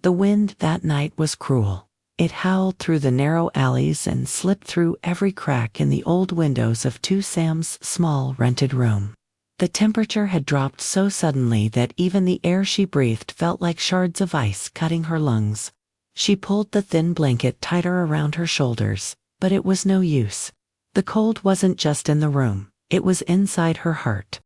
The wind that night was cruel. It howled through the narrow alleys and slipped through every crack in the old windows of Sam's small rented room. The temperature had dropped so suddenly that even the air she breathed felt like shards of ice cutting her lungs. She pulled the thin blanket tighter around her shoulders, but it was no use. The cold wasn't just in the room, it was inside her heart.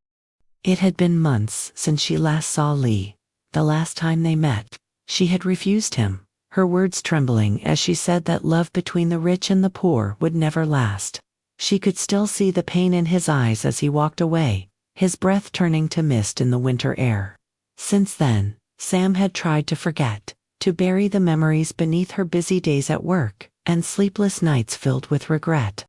It had been months since she last saw Ly. The last time they met, she had refused him, her words trembling as she said that love between the rich and the poor would never last. She could still see the pain in his eyes as he walked away, his breath turning to mist in the winter air. Since then, Sam had tried to forget, to bury the memories beneath her busy days at work and sleepless nights filled with regret.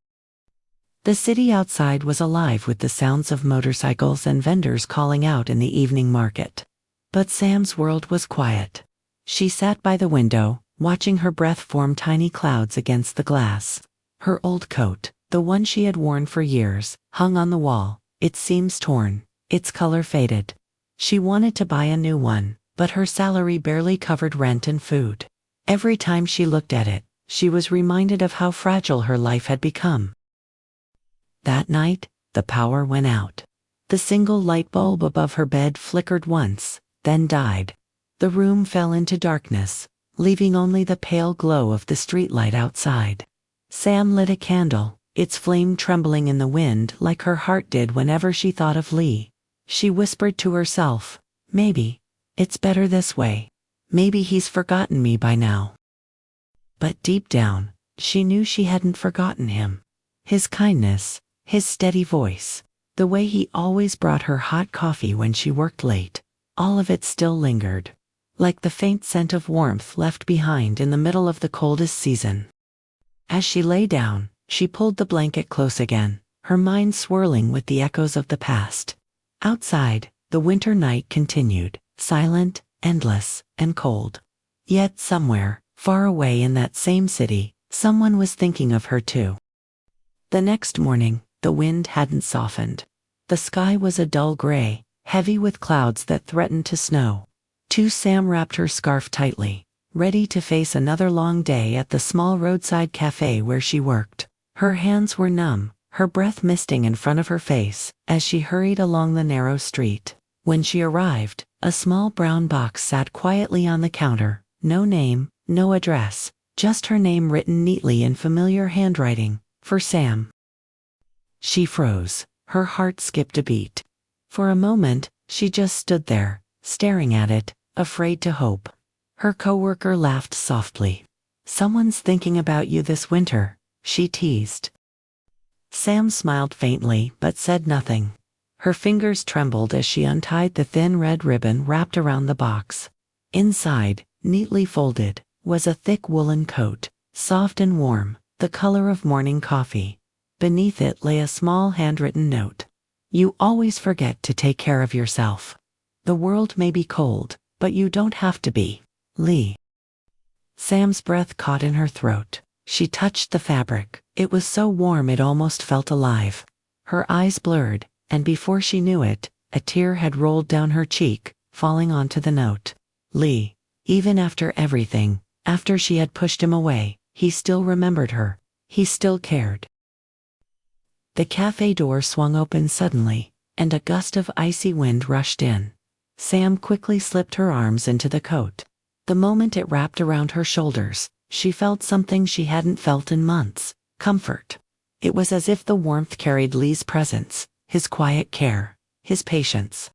The city outside was alive with the sounds of motorcycles and vendors calling out in the evening market. But Sam's world was quiet. She sat by the window, watching her breath form tiny clouds against the glass. Her old coat, the one she had worn for years, hung on the wall, its seams torn, its color faded. She wanted to buy a new one, but her salary barely covered rent and food. Every time she looked at it, she was reminded of how fragile her life had become. That night, the power went out. The single light bulb above her bed flickered once, then died. The room fell into darkness, leaving only the pale glow of the streetlight outside. Sam lit a candle, its flame trembling in the wind like her heart did whenever she thought of Ly. She whispered to herself, "Maybe it's better this way. Maybe he's forgotten me by now." But deep down, she knew she hadn't forgotten him. His kindness, his steady voice, the way he always brought her hot coffee when she worked late, all of it still lingered, like the faint scent of warmth left behind in the middle of the coldest season. As she lay down, she pulled the blanket close again, her mind swirling with the echoes of the past. Outside, the winter night continued, silent, endless, and cold. Yet somewhere, far away in that same city, someone was thinking of her too. The next morning, the wind hadn't softened. The sky was a dull gray, heavy with clouds that threatened to snow. Sam wrapped her scarf tightly, ready to face another long day at the small roadside cafe where she worked. Her hands were numb, her breath misting in front of her face, as she hurried along the narrow street. When she arrived, a small brown box sat quietly on the counter, no name, no address, just her name written neatly in familiar handwriting, for Sam. She froze, her heart skipped a beat. For a moment, she just stood there, staring at it, afraid to hope. Her coworker laughed softly. "Someone's thinking about you this winter," she teased. Sam smiled faintly but said nothing. Her fingers trembled as she untied the thin red ribbon wrapped around the box. Inside, neatly folded, was a thick woolen coat, soft and warm, the color of morning coffee. Beneath it lay a small handwritten note. "You always forget to take care of yourself. The world may be cold, but you don't have to be. Ly." Sam's breath caught in her throat. She touched the fabric. It was so warm it almost felt alive. Her eyes blurred, and before she knew it, a tear had rolled down her cheek, falling onto the note. Ly. Even after everything, after she had pushed him away, he still remembered her. He still cared. The cafe door swung open suddenly, and a gust of icy wind rushed in. Sam quickly slipped her arms into the coat. The moment it wrapped around her shoulders, she felt something she hadn't felt in months, comfort. It was as if the warmth carried Ly's presence, his quiet care, his patience.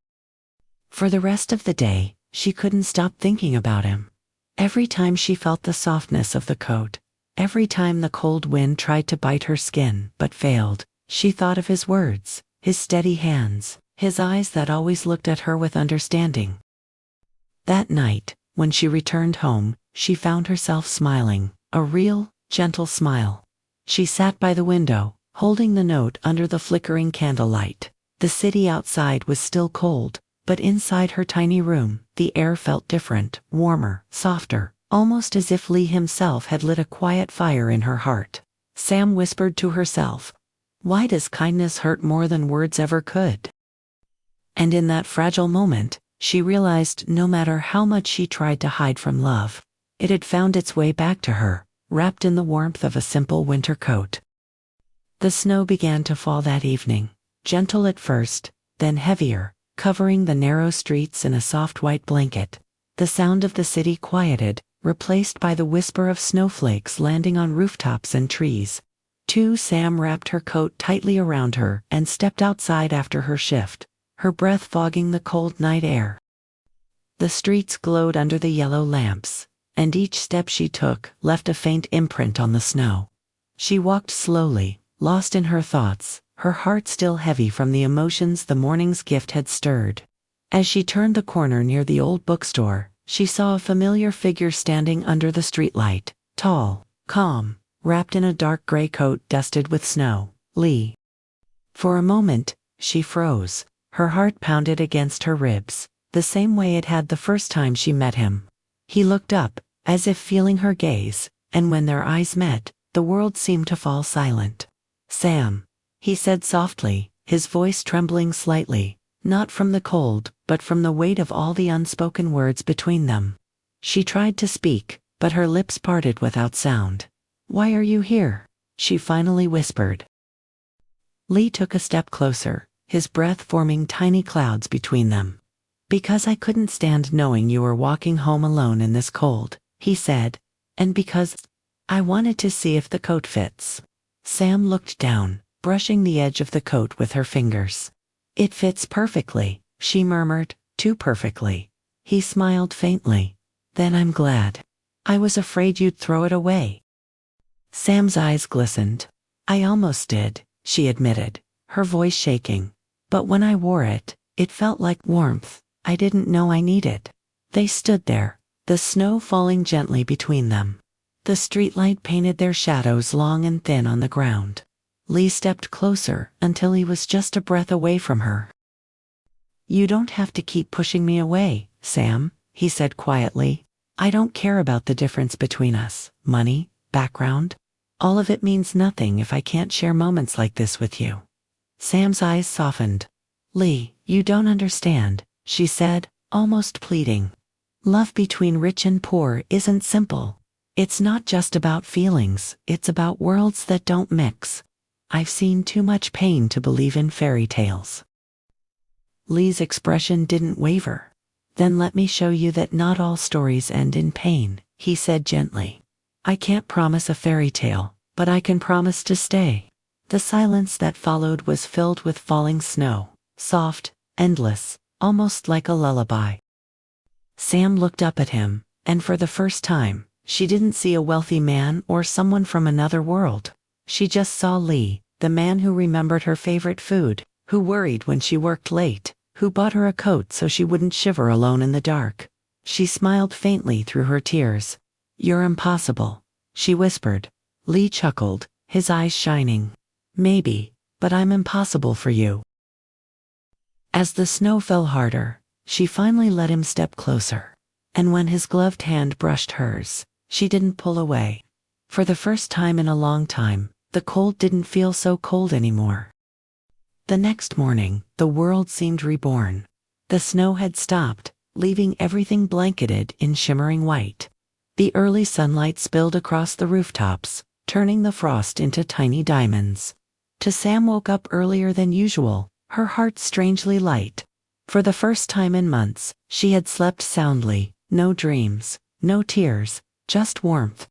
For the rest of the day, she couldn't stop thinking about him. Every time she felt the softness of the coat, every time the cold wind tried to bite her skin but failed, she thought of his words, his steady hands, his eyes that always looked at her with understanding. That night, when she returned home, she found herself smiling, a real, gentle smile. She sat by the window, holding the note under the flickering candlelight. The city outside was still cold, but inside her tiny room, the air felt different, warmer, softer, almost as if Ly himself had lit a quiet fire in her heart. Sam whispered to herself, "Why does kindness hurt more than words ever could?" And in that fragile moment, She realized no matter how much she tried to hide from love, it had found its way back to her, wrapped in the warmth of a simple winter coat. The snow began to fall that evening, gentle at first, then heavier, covering the narrow streets in a soft white blanket. The sound of the city quieted, replaced by the whisper of snowflakes landing on rooftops and trees. Sam wrapped her coat tightly around her and stepped outside after her shift, her breath fogging the cold night air. The streets glowed under the yellow lamps, and each step she took left a faint imprint on the snow. She walked slowly, lost in her thoughts, her heart still heavy from the emotions the morning's gift had stirred. As she turned the corner near the old bookstore, she saw a familiar figure standing under the streetlight, tall, calm, wrapped in a dark gray coat dusted with snow. Ly. For a moment, she froze. Her heart pounded against her ribs, the same way it had the first time she met him. He looked up, as if feeling her gaze, and when their eyes met, the world seemed to fall silent. "Sam," he said softly, his voice trembling slightly, not from the cold, but from the weight of all the unspoken words between them. She tried to speak, but her lips parted without sound. "Why are you here?" she finally whispered. Ly took a step closer, his breath forming tiny clouds between them. "Because I couldn't stand knowing you were walking home alone in this cold," he said, "and because I wanted to see if the coat fits." Sam looked down, brushing the edge of the coat with her fingers. "It fits perfectly," she murmured, "too perfectly." He smiled faintly. "Then I'm glad. I was afraid you'd throw it away." Sam's eyes glistened. "I almost did," she admitted, her voice shaking. "But when I wore it, it felt like warmth I didn't know I needed." They stood there, the snow falling gently between them. The streetlight painted their shadows long and thin on the ground. Ly stepped closer until he was just a breath away from her. "You don't have to keep pushing me away, Sam," he said quietly. "I don't care about the difference between us, money, background. All of it means nothing if I can't share moments like this with you." Sam's eyes softened. "Ly, you don't understand," she said, almost pleading. "Love between rich and poor isn't simple. It's not just about feelings, it's about worlds that don't mix. I've seen too much pain to believe in fairy tales." Ly's expression didn't waver. "Then let me show you that not all stories end in pain," he said gently. "I can't promise a fairy tale, but I can promise to stay." The silence that followed was filled with falling snow, soft, endless, almost like a lullaby. Sam looked up at him, and for the first time, she didn't see a wealthy man or someone from another world. She just saw Ly, the man who remembered her favorite food, who worried when she worked late, who bought her a coat so she wouldn't shiver alone in the dark. She smiled faintly through her tears. "You're impossible," she whispered. Ly chuckled, his eyes shining. "Maybe, but I'm impossible for you." As the snow fell harder, she finally let him step closer. And when his gloved hand brushed hers, she didn't pull away. For the first time in a long time, the cold didn't feel so cold anymore. The next morning, the world seemed reborn. The snow had stopped, leaving everything blanketed in shimmering white. The early sunlight spilled across the rooftops, turning the frost into tiny diamonds. Sam woke up earlier than usual, her heart strangely light. For the first time in months, she had slept soundly, no dreams, no tears, just warmth.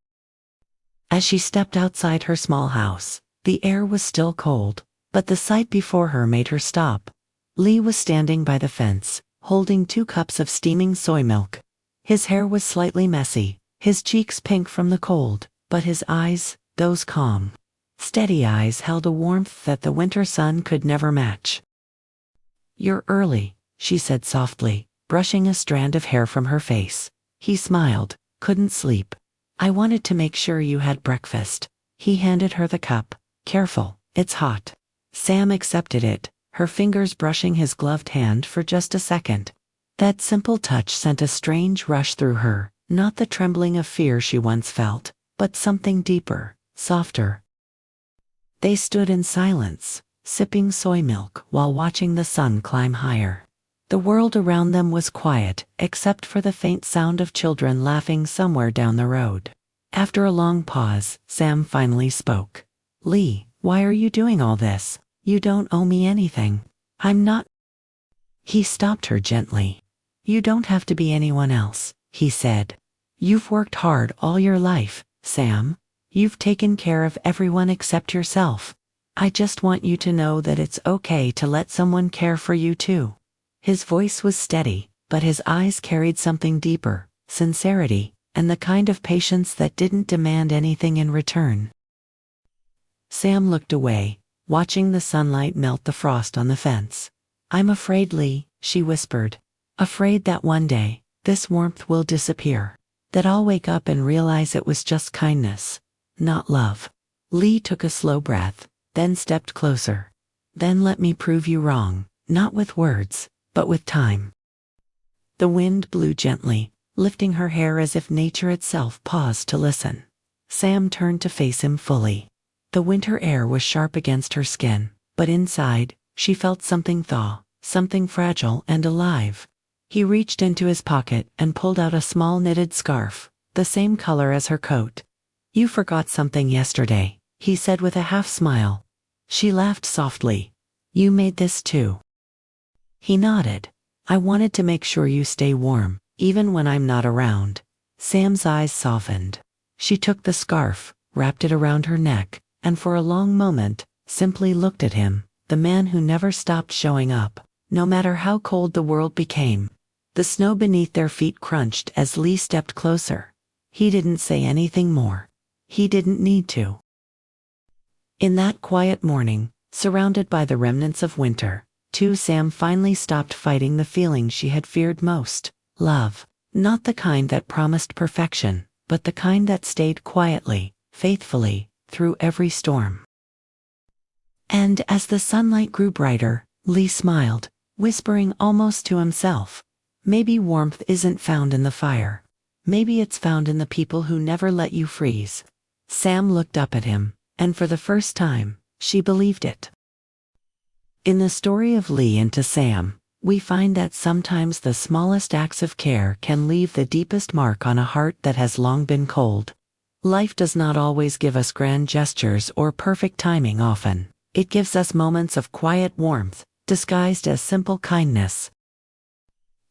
As she stepped outside her small house, the air was still cold, but the sight before her made her stop. Ly was standing by the fence, holding 2 cups of steaming soy milk. His hair was slightly messy, his cheeks pink from the cold, but his eyes, those calm, steady eyes, held a warmth that the winter sun could never match. "You're early," she said softly, brushing a strand of hair from her face. He smiled. "Couldn't sleep. I wanted to make sure you had breakfast." He handed her the cup. "Careful, it's hot." Sam accepted it, her fingers brushing his gloved hand for just a second. That simple touch sent a strange rush through her, not the trembling of fear she once felt, but something deeper, softer. They stood in silence, sipping soy milk while watching the sun climb higher. The world around them was quiet, except for the faint sound of children laughing somewhere down the road. After a long pause, Sam finally spoke. "Ly, why are you doing all this? You don't owe me anything. I'm not—" He stopped her gently. "You don't have to be anyone else," he said. "You've worked hard all your life, Sam. You've taken care of everyone except yourself. I just want you to know that it's okay to let someone care for you too." His voice was steady, but his eyes carried something deeper, sincerity, and the kind of patience that didn't demand anything in return. Sam looked away, watching the sunlight melt the frost on the fence. "I'm afraid, Ly," she whispered. "Afraid that one day, this warmth will disappear. That I'll wake up and realize it was just kindness, not love." Ly took a slow breath, then stepped closer. "Then let me prove you wrong, not with words, but with time." The wind blew gently, lifting her hair as if nature itself paused to listen. Sam turned to face him fully. The winter air was sharp against her skin, but inside, she felt something thaw, something fragile and alive. He reached into his pocket and pulled out a small knitted scarf, the same color as her coat. "You forgot something yesterday," he said with a half smile. She laughed softly. "You made this too." He nodded. "I wanted to make sure you stay warm, even when I'm not around." Sam's eyes softened. She took the scarf, wrapped it around her neck, and for a long moment, simply looked at him, the man who never stopped showing up, no matter how cold the world became. The snow beneath their feet crunched as Ly stepped closer. He didn't say anything more. He didn't need to. In that quiet morning, surrounded by the remnants of winter, Sam finally stopped fighting the feeling she had feared most, love. Not the kind that promised perfection, but the kind that stayed quietly, faithfully, through every storm. And as the sunlight grew brighter, Ly smiled, whispering almost to himself, "Maybe warmth isn't found in the fire. Maybe it's found in the people who never let you freeze." Sam looked up at him, and for the first time, she believed it. In the story of Ly and to Sam, we find that sometimes the smallest acts of care can leave the deepest mark on a heart that has long been cold. Life does not always give us grand gestures or perfect timing often. It gives us moments of quiet warmth, disguised as simple kindness.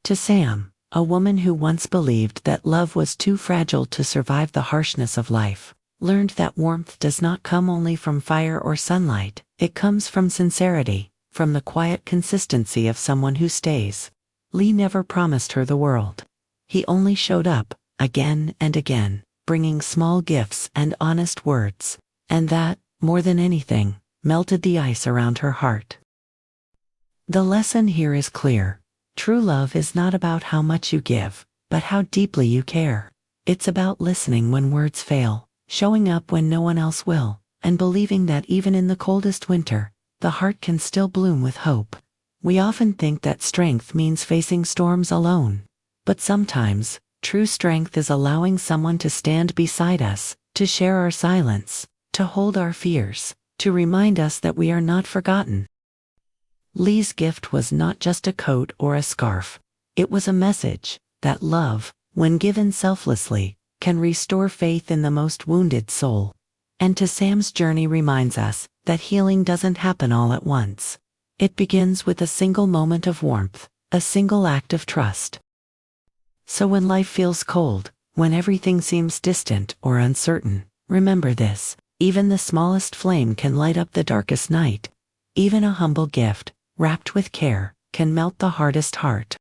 To Sam, a woman who once believed that love was too fragile to survive the harshness of life, learned that warmth does not come only from fire or sunlight, it comes from sincerity, from the quiet consistency of someone who stays. Ly never promised her the world. He only showed up, again and again, bringing small gifts and honest words, and that, more than anything, melted the ice around her heart. The lesson here is clear. True love is not about how much you give, but how deeply you care. It's about listening when words fail, showing up when no one else will, and believing that even in the coldest winter, the heart can still bloom with hope. We often think that strength means facing storms alone. But sometimes, true strength is allowing someone to stand beside us, to share our silence, to hold our fears, to remind us that we are not forgotten. Ly's gift was not just a coat or a scarf. It was a message that love, when given selflessly, can restore faith in the most wounded soul. And to Sam's journey reminds us that healing doesn't happen all at once. It begins with a single moment of warmth, a single act of trust. So when life feels cold, when everything seems distant or uncertain, remember this: even the smallest flame can light up the darkest night. Even a humble gift, wrapped with care, can melt the hardest heart.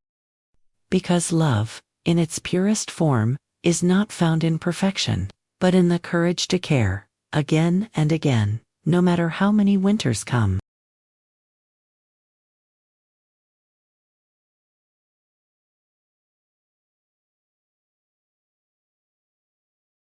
Because love, in its purest form, is not found in perfection, but in the courage to care, again and again, no matter how many winters come.